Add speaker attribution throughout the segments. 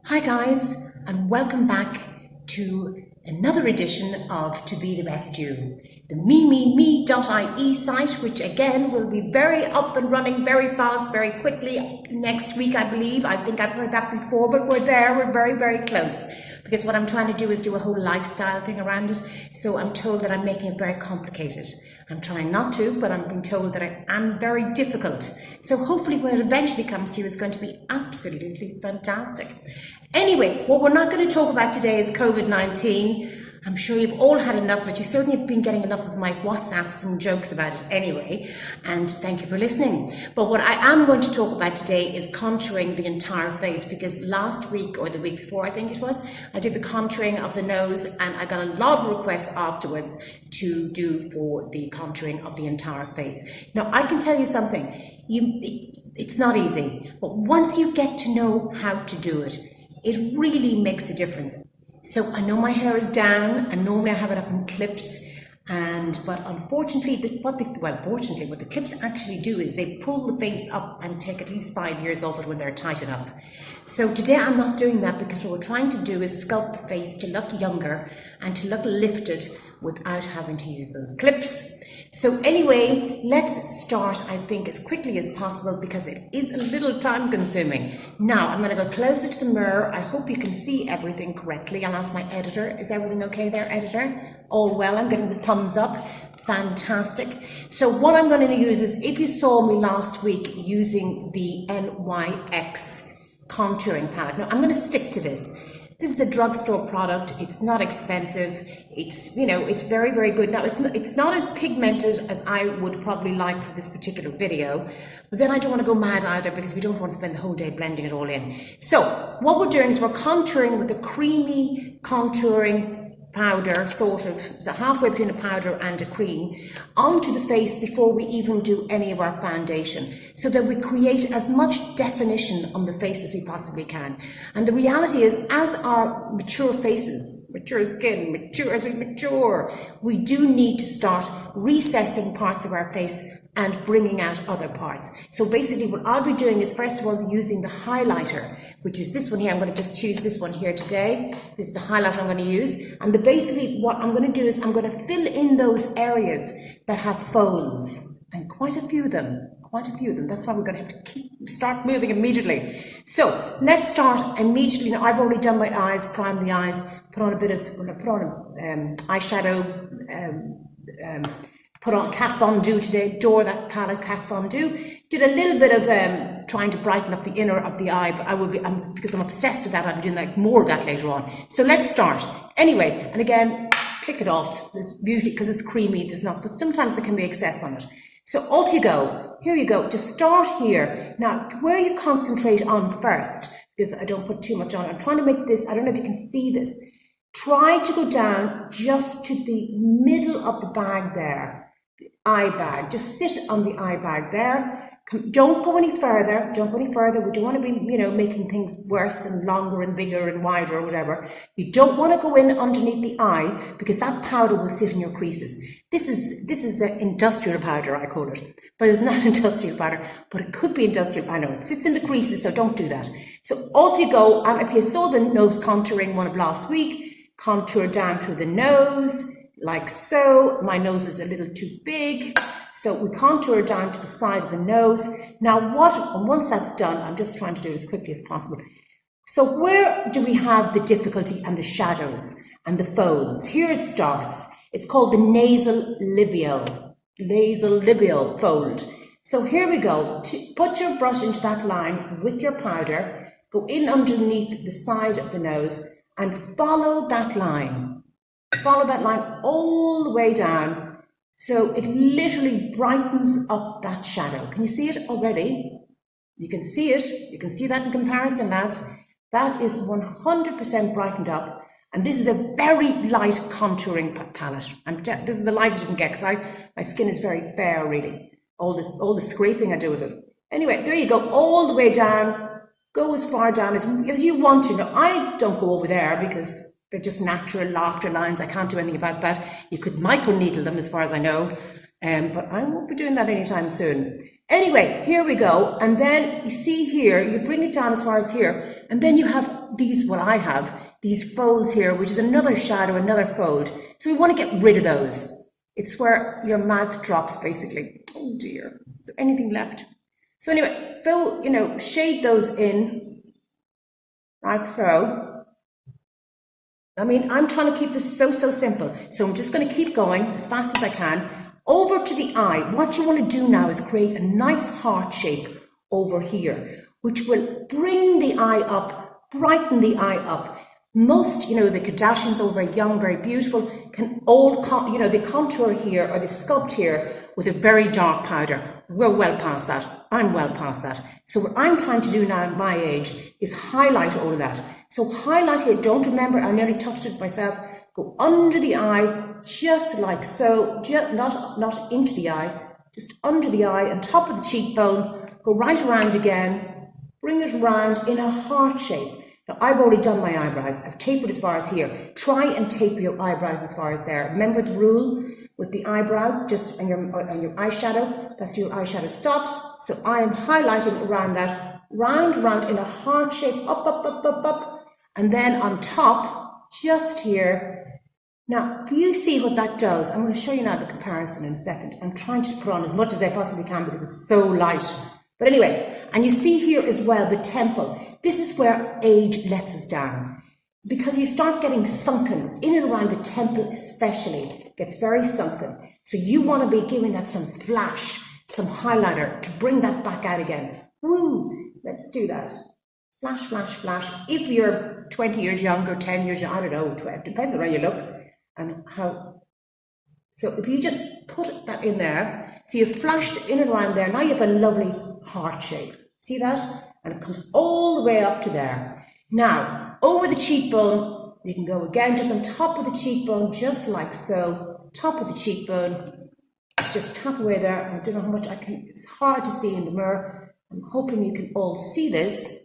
Speaker 1: Hi guys, and welcome back to another edition of To Be the Best You, the me.ie site, which again will be very up and running very fast, very quickly next week, I believe. I think I've heard that before, but we're there, we're very, very close. Because what I'm trying to do is do a whole lifestyle thing around it. So I'm told that I'm making it very complicated. I'm trying not to, but I'm being told that I am very difficult. So hopefully when it eventually comes to you, it's going to be absolutely fantastic. Anyway, what we're not going to talk about today is COVID-19. I'm sure you've all had enough of it. You certainly have been getting enough of my WhatsApps and jokes about it anyway, and thank you for listening. But what I am going to talk about today is contouring the entire face, because last week, or the week before I think it was, I did the contouring of the nose, and I got a lot of requests afterwards to do for the contouring of the entire face. Now, I can tell you something, it's not easy, but once you get to know how to do it, it really makes a difference. So I know my hair is down, and normally I have it up in clips, but unfortunately, what the clips actually do is they pull the face up and take at least 5 years off it when they're tight enough. So today I'm not doing that, because what we're trying to do is sculpt the face to look younger and to look lifted without having to use those clips. So anyway, let's start, I think, as quickly as possible, because it is a little time consuming. Now, I'm going to go closer to the mirror. I hope you can see everything correctly. I'll ask my editor, is everything okay there, editor? All well, I'm getting the thumbs up. Fantastic. So what I'm going to use is, if you saw me last week using the NYX contouring palette. Now, I'm going to stick to this. This is a drugstore product. It's not expensive. It's very, very good. Now, it's not as pigmented as I would probably like for this particular video, but then I don't want to go mad either, because we don't want to spend the whole day blending it all in. So what we're doing is we're contouring with a creamy contouring powder, sort of, so halfway between a powder and a cream, onto the face before we even do any of our foundation, so that we create as much definition on the face as we possibly can. And the reality is, as our mature faces, mature skin, as we mature, we do need to start recessing parts of our face and bringing out other parts. So basically what I'll be doing is, first of all, using the highlighter, which is this one here. I'm going to just choose this one here today. This is the highlighter I'm going to use. And basically what I'm going to do is I'm going to fill in those areas that have folds, and quite a few of them. That's why we're going to have to start moving immediately. So let's start immediately. Now, I've already done my eyes, primed the eyes, put on eyeshadow, put on Kat Von D today. Adore that palette, Kat Von D. Did a little bit of trying to brighten up the inner of the eye, but because I'm obsessed with that, I'll be doing more of that later on. So let's start. Anyway, and again, click it off. There's usually, because it's creamy, there's not, but sometimes there can be excess on it. So off you go. Here you go. Just start here. Now, where you concentrate on first, because I don't put too much on. I'm trying to make this, I don't know if you can see this. Try to go down just to the middle of the bag there. Eye bag, just sit on the eye bag there. Don't go any further. We don't want to be, making things worse and longer and bigger and wider or whatever. You don't want to go in underneath the eye, because that powder will sit in your creases. This is an industrial powder, I call it, but it's not industrial powder, but it could be industrial. I know it sits in the creases, so don't do that. So off you go. If you saw the nose contouring one of last week, contour down through the nose, like so. My nose is a little too big, so we contour down to the side of the nose. Now once that's done, I'm just trying to do it as quickly as possible. So where do we have the difficulty and the shadows and the folds? Here it starts. It's called the nasal labial fold. So here we go. Put your brush into that line with your powder, go in underneath the side of the nose and follow that line. Follow that line all the way down, so it literally brightens up that shadow. Can you see it already? You can see it. You can see that in comparison, lads. That is 100% brightened up, and this is a very light contouring palette. This is the lightest you can get, because my skin is very fair, really. All the scraping I do with it. Anyway, there you go, all the way down. Go as far down as you want to. Now, I don't go over there, because they're just natural laughter lines. I can't do anything about that. You could microneedle them, as far as I know, but I won't be doing that anytime soon. Anyway, here we go. And then you see here, you bring it down as far as here. And then you have these, well, I have these folds here, which is another shadow, another fold. So we want to get rid of those. It's where your mouth drops, basically. Oh dear, is there anything left? So anyway, fill, shade those in, like so. I mean, I'm trying to keep this so simple. So I'm just going to keep going as fast as I can. Over to the eye. What you want to do now is create a nice heart shape over here, which will bring the eye up, brighten the eye up. Most, the Kardashians are very young, very beautiful, can all, they contour here or they sculpt here with a very dark powder. We're well past that. I'm well past that. So what I'm trying to do now at my age is highlight all of that. So highlight here, don't remember, I nearly touched it myself. Go under the eye, just like so, just not into the eye, just under the eye and top of the cheekbone. Go right around again, bring it around in a heart shape. Now, I've already done my eyebrows. I've tapered as far as here. Try and taper your eyebrows as far as there. Remember the rule with the eyebrow, just on your eyeshadow. That's your eyeshadow stops. So I am highlighting around that, round in a heart shape, up. And then on top, just here. Now, do you see what that does? I'm going to show you now the comparison in a second. I'm trying to put on as much as I possibly can because it's so light. But anyway, and you see here as well the temple. This is where age lets us down because you start getting sunken in and around the temple, especially gets very sunken. So you want to be giving that some flash, some highlighter to bring that back out again. Woo! Let's do that. Flash. If you're 20 years younger, 10 years younger, I don't know, 12, depends on how you look and how. So if you just put that in there, so you've flashed in and around there, now you have a lovely heart shape. See that? And it comes all the way up to there. Now, over the cheekbone, you can go again, just on top of the cheekbone, just like so. Top of the cheekbone, just tap away there. I don't know how much I can, it's hard to see in the mirror. I'm hoping you can all see this.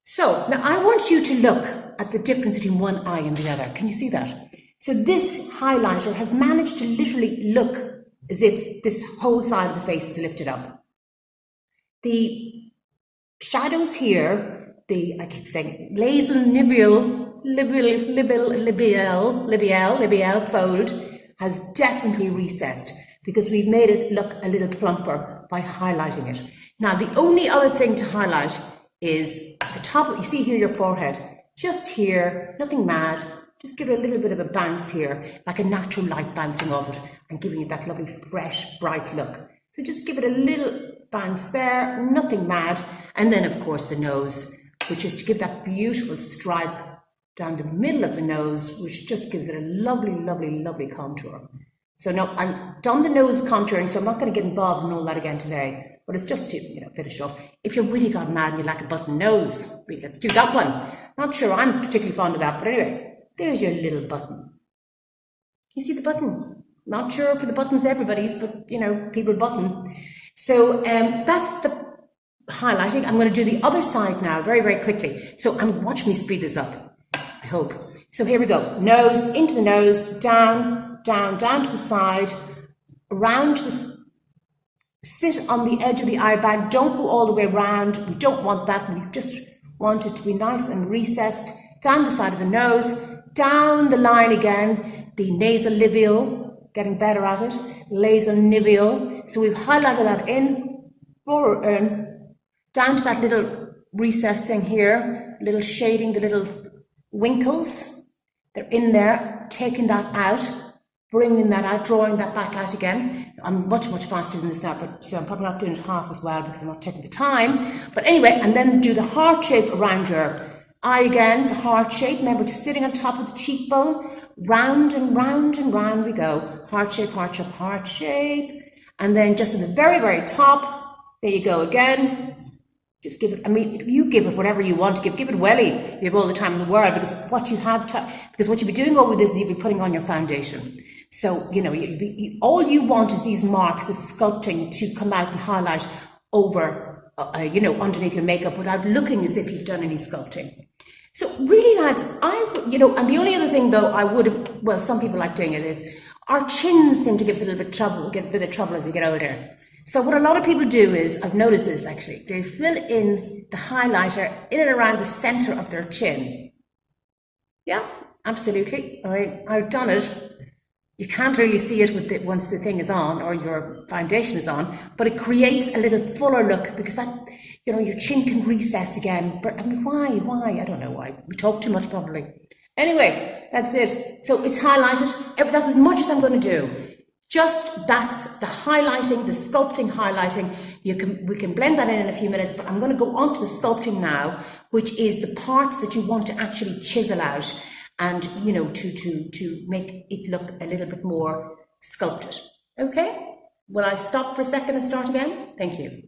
Speaker 1: So, now I want you to look at the difference between one eye and the other. Can you see that? So this highlighter has managed to literally look as if this whole side of the face is lifted up. The shadows here, I keep saying labial fold has definitely recessed because we've made it look a little plumper by highlighting it. Now, the only other thing to highlight is the top, you see here your forehead, just here, nothing mad, just give it a little bit of a bounce here, like a natural light bouncing off it and giving you that lovely, fresh, bright look. So just give it a little bounce there, nothing mad. And then, of course, the nose, which is to give that beautiful stripe down the middle of the nose, which just gives it a lovely contour. So now I've done the nose contouring, so I'm not going to get involved in all that again today, but it's just to, finish off. If you're really gone mad and you like a button nose, let's do that one. Not sure I'm particularly fond of that, but anyway, there's your little button. You see the button? Not sure for the buttons everybody's, but people button. So that's the highlighting. I'm going to do the other side now very quickly. So watch me speed this up, I hope. So here we go. Nose, into the nose, down to the side, around to the, sit on the edge of the eye bag. Don't go all the way around. We don't want that. We just want it to be nice and recessed. Down the side of the nose, down the line again, the nasolabial, getting better at it, nasolabial. So we've highlighted that in, down to that little recess thing here, little shading, the little winkles. They're in there, taking that out, bringing that out, drawing that back out again. I'm much faster than this now, but so I'm probably not doing it half as well because I'm not taking the time. But anyway, and then do the heart shape around your eye again, the heart shape. Remember to sitting on top of the cheekbone, round and round we go. Heart shape. And then just in the very top, there you go again. Just give it, you give it whatever you want to give. Give it welly. You have all the time in the world because what you have because what you'll be doing over this is you'll be putting on your foundation. So, all you want is these marks, this sculpting to come out and highlight over, underneath your makeup without looking as if you've done any sculpting. So really, lads, and the only other thing though some people like doing it is our chins seem to give us a little bit of trouble, as we get older. So what a lot of people do is, I've noticed this actually, they fill in the highlighter in and around the center of their chin. Yeah, absolutely. I've done it. You can't really see it with once the thing is on or your foundation is on, but it creates a little fuller look because that, you know, your chin can recess again. But I mean, why? I don't know why. We talk too much probably. Anyway, that's it. So it's highlighted. That's as much as I'm going to do. That's the highlighting, the sculpting highlighting. We can blend that in a few minutes, but I'm going to go on to the sculpting now, which is the parts that you want to actually chisel out and, you know, to make it look a little bit more sculpted. Okay? Will I stop for a second and start again? Thank you.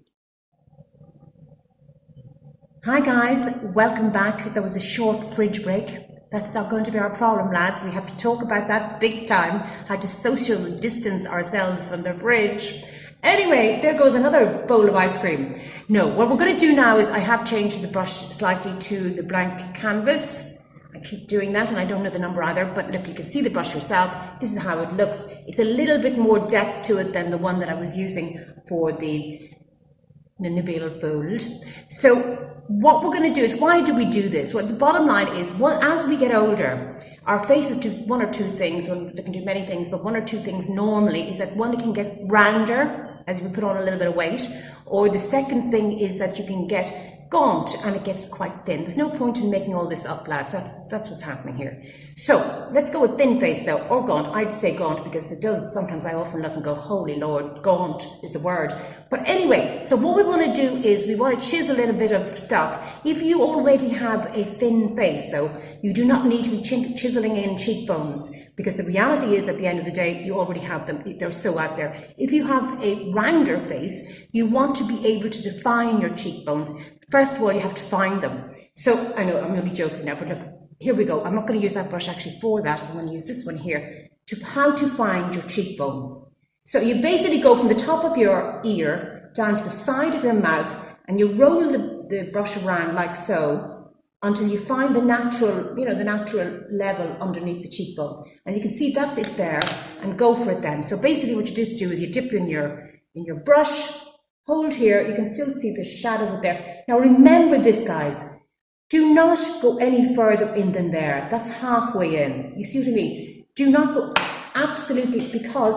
Speaker 1: Hi guys, welcome back. There was a short fridge break. That's not going to be our problem, lads. We have to talk about that big time, how to social distance ourselves from the fridge. Anyway, there goes another bowl of ice cream. No, what we're going to do now is I have changed the brush slightly to the blank canvas. I keep doing that and I don't know the number either, but look, you can see the brush yourself. This is how it looks. It's a little bit more depth to it than the one that I was using for the Nibale fold. So what we're going to do is, why do we do this? Well, the bottom line is, as we get older, our faces do one or two things. Well, they can do many things, but one or two things normally is that one, it can get rounder as we put on a little bit of weight, or the second thing is that you can get gaunt and it gets quite thin. There's no point in making all this up, lads. That's what's happening here. So let's go with thin face though, or gaunt. I'd say gaunt because it does, sometimes I often look and go, holy Lord, gaunt is the word. But anyway, so what we want to do is we want to chisel in a bit of stuff. If you already have a thin face though, you do not need to be chiseling in cheekbones, because the reality is at the end of the day, you already have them. They're so out there. If you have a rounder face, you want to be able to define your cheekbones. First of all, you have to find them. So I know I'm only joking now, but look, here we go. I'm not going to use that brush actually for that. I'm going to use this one here to how to find your cheekbone. So you basically go from the top of your ear down to the side of your mouth, and you roll the brush around like so until you find the natural, you know, the natural level underneath the cheekbone. And you can see that's it there, and go for it then. So basically what you just do is you dip in your brush, hold here, you can still see the shadow of it there. Now remember this, guys, do not go any further in than there. That's halfway in. You see what I mean? Do not go absolutely, because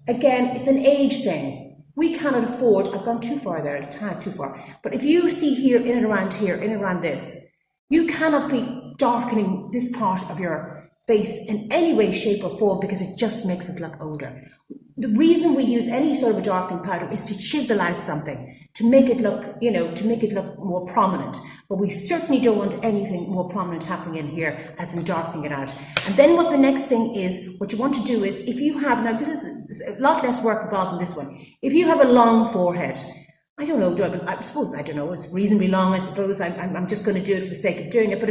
Speaker 1: again, it's an age thing. We cannot afford, I've gone too far there, a tad too far. But if you see here, in and around this, you cannot be darkening this part of your face in any way, shape or form, because it just makes us look older. The reason we use any sort of a darkening powder is to chisel out something, to make it look, you know, to make it look more prominent. But we certainly don't want anything more prominent happening in here, as in darkening it out. And then what the next thing is, what you want to do is, if you have, now this is a lot less work involved in this one. If you have a long forehead, I don't know, I suppose, I don't know, it's reasonably long, I suppose. I'm just going to do it for the sake of doing it. But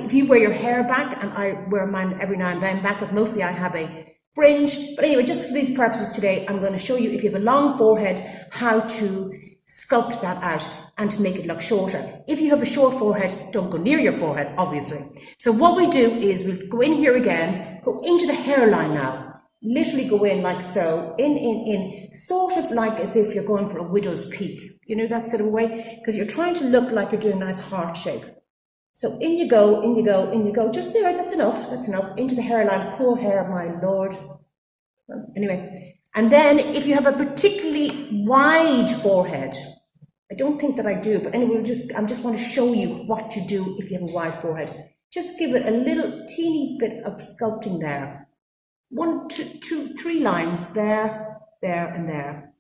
Speaker 1: if you wear your hair back, and I wear mine every now and then back, but mostly I have a fringe. But anyway, just for these purposes today, I'm going to show you, if you have a long forehead, how to sculpt that out and to make it look shorter. If you have a short forehead, don't go near your forehead, obviously. So what we do is we'll go in here again, go into the hairline now. Literally go in like so, in, sort of like as if you're going for a widow's peak. You know, that sort of way, because you're trying to look like you're doing a nice heart shape. So in you go, in you go, in you go, just there, that's enough, into the hairline. Poor hair, my Lord. Anyway, and then if you have a particularly wide forehead, I don't think that I do, but anyway, I just want to show you what you do if you have a wide forehead. Just give it a little teeny bit of sculpting there. 1, 2, 3 lines there, there, and there.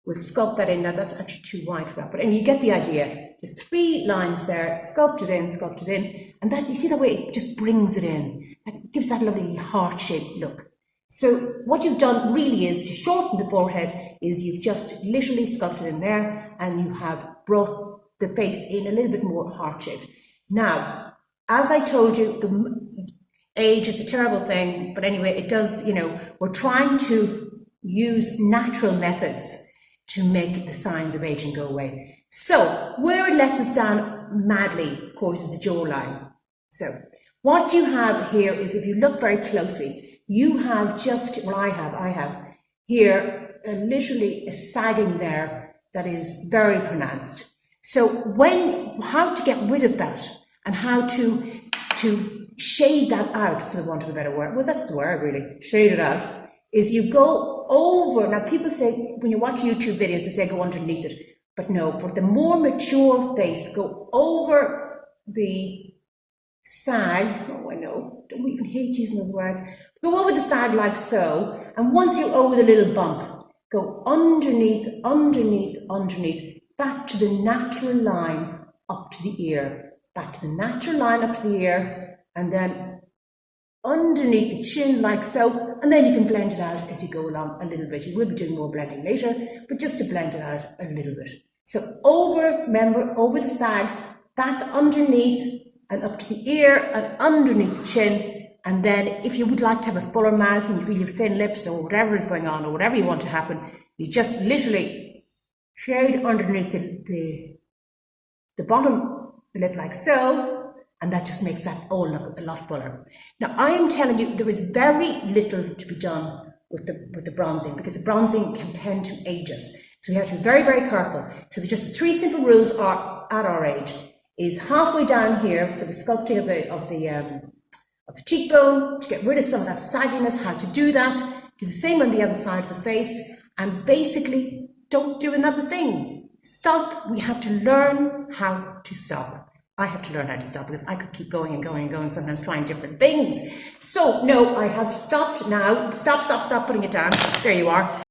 Speaker 1: We'll sculpt that in. Now that's actually too wide for that, but and you get the idea. Just 3 lines there, sculpt it in, and that, you see the way it just brings it in. It gives that lovely heart-shaped look. So what you've done really is to shorten the forehead, is you've just literally sculpted in there, and you have brought the face in a little bit more heart-shaped. Now, as I told you, age is a terrible thing, but anyway, it does, you know, we're trying to use natural methods to make the signs of aging go away. So where it lets us down madly, of course, is the jawline. So what you have here is, if you look very closely, you have just, well, I have here literally a sagging there that is very pronounced. So how to get rid of that and how to shade that out, for the want of a better word, well, that's the word really, shade it out, is you go over, now people say, when you watch YouTube videos, they say go underneath it, but no, for the more mature face, go over the sag, oh I know, don't even hate using those words, go over the sag like so, and once you're over the little bump, go underneath, underneath, underneath, back to the natural line up to the ear, back to the natural line up to the ear, and then underneath the chin like so, and then you can blend it out as you go along a little bit. You will be doing more blending later, but just to blend it out a little bit. So remember, over the sag, back underneath and up to the ear and underneath the chin, and then if you would like to have a fuller mouth and you feel your thin lips or whatever is going on or whatever you want to happen, you just literally shade underneath the bottom lip like so, and that just makes that all look a lot fuller. Now I am telling you, there is very little to be done with the bronzing, because the bronzing can tend to age us. So we have to be very, very careful. So just the 3 simple rules are at our age is halfway down here for the sculpting of the cheekbone, to get rid of some of that sagginess, how to do that. Do the same on the other side of the face, and basically don't do another thing. Stop. We have to learn how to stop. I have to learn how to stop, because I could keep going and going and going, sometimes trying different things. So no, I have stopped now. Stop putting it down. There you are.